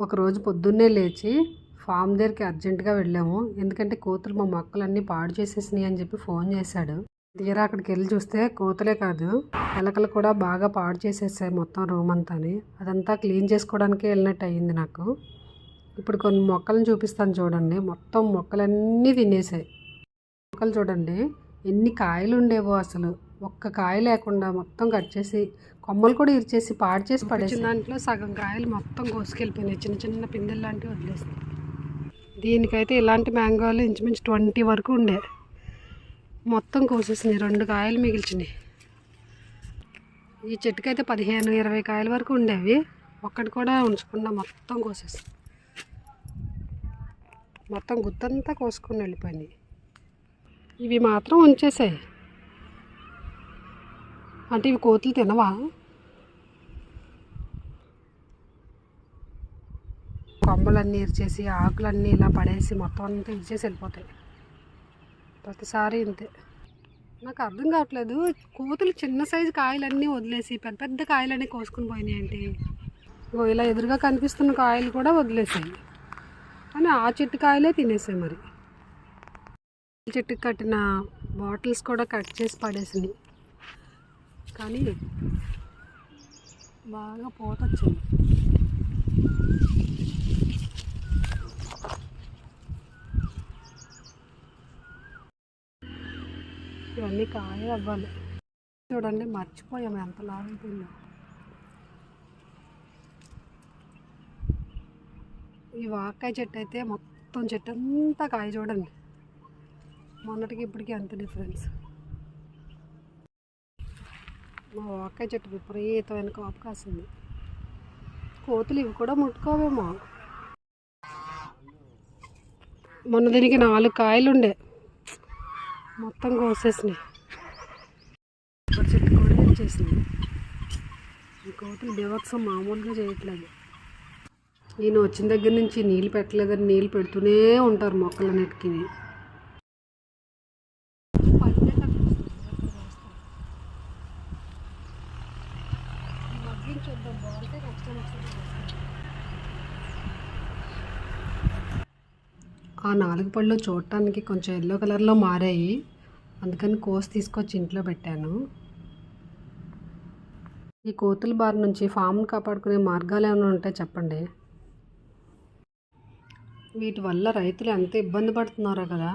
ఒకరోజు పొద్దున్నే లేచి ఫామ్ దగ్గరికి అర్జెంటుగా వెళ్ళాము. ఎందుకంటే కోతులు మా మొక్కలన్నీ పాడు చేసేసినాయి అని చెప్పి ఫోన్ చేశాడు. తీరా అక్కడికి వెళ్ళి చూస్తే కోతులే కాదు, ఎలకలు కూడా బాగా పాడు చేసేసాయి మొత్తం రూమ్ అంతాని. అదంతా క్లీన్ చేసుకోవడానికే వెళ్ళినట్టు అయ్యింది నాకు. ఇప్పుడు కొన్ని మొక్కలను చూపిస్తాను చూడండి. మొత్తం మొక్కలన్నీ తినేసాయి. మొక్కలు చూడండి ఎన్ని కాయలు ఉండేవో, అసలు ఒక్క కాయ లేకుండా మొత్తం కట్ చేసి కొమ్మలు కూడా ఇరిచేసి పాడు చేసి పడేసి దాంట్లో సగం కాయలు మొత్తం కోసుకెళ్ళిపోయినాయి. చిన్న చిన్న పిందెలు లాంటివి వదిలేసినాయి. దీనికైతే ఇలాంటి మ్యాంగోలు ఇంచుమించు 20 వరకు ఉండే, మొత్తం కోసేసినాయి. 2 కాయలు మిగిల్చినాయి. ఈ చెట్టుకైతే 15-20 కాయల వరకు ఉండేవి, ఒక్కటి కూడా ఉంచకుండా మొత్తం కోసేసి మొత్తం గుత్తంతా కోసుకొని వెళ్ళిపోయినాయి. ఇవి మాత్రం ఉంచేసాయి. అంటే ఇవి కోతులు తినవా? కొమ్మలన్నీ ఇరిచేసి ఆకులన్నీ ఇలా పడేసి మొత్తం అంతా ఇరిచేసి వెళ్ళిపోతాయి. ప్రతిసారి ఇంతే. నాకు అర్థం కావట్లేదు, కోతులు చిన్న సైజు కాయలన్నీ వదిలేసి పెద్ద పెద్ద కాయలన్నీ కోసుకుని పోయినాయి అంటే. ఇలా ఎదురుగా కనిపిస్తున్న కాయలు కూడా వదిలేసాయి, కానీ ఆ చెట్టు కాయలే తినేసాయి. మరి చెట్టుకి కట్టిన బాటిల్స్ కూడా కట్ చేసి పడేసినాయి, కానీ బాగా పోత వచ్చింది. ఇవన్నీ కాయలు అవ్వాలి. చూడండి మర్చిపోయాము ఎంత లాగైపోయిందో. ఈ వాకాయ చెట్టు అయితే మొత్తం చెట్టు అంతా కాయ చూడండి. మొన్నటికి ఇప్పటికీ అంత డిఫరెన్స్. మా వాకాయ చెట్టు విపరీతమైన కాపు కాసింది. కోతులు ఇవి కూడా ముట్టుకోవేమో. మొన్న దీనికి 4 కాయలు ఉండే, మొత్తం కోసేసినాయి. చెట్టు కూడా వచ్చేసింది. ఈ కోతులు బీభత్సం మామూలుగా చేయట్లేదు. నేను వచ్చిన దగ్గర నుంచి నీళ్ళు పెట్టలేదని నీళ్ళు పెడుతూనే ఉంటారు మొక్కలన్నిటికీ. ఆ 4 పళ్ళు చూడటానికి కొంచెం ఎల్లో కలర్లో మారాయి, అందుకని కోసి తీసుకొచ్చి ఇంట్లో పెట్టాను. ఈ కోతుల బారి నుంచి ఫామ్ని కాపాడుకునే మార్గాలు ఏమైనా ఉంటే చెప్పండి. వీటి వల్ల రైతులు ఎంత ఇబ్బంది పడుతున్నారో కదా.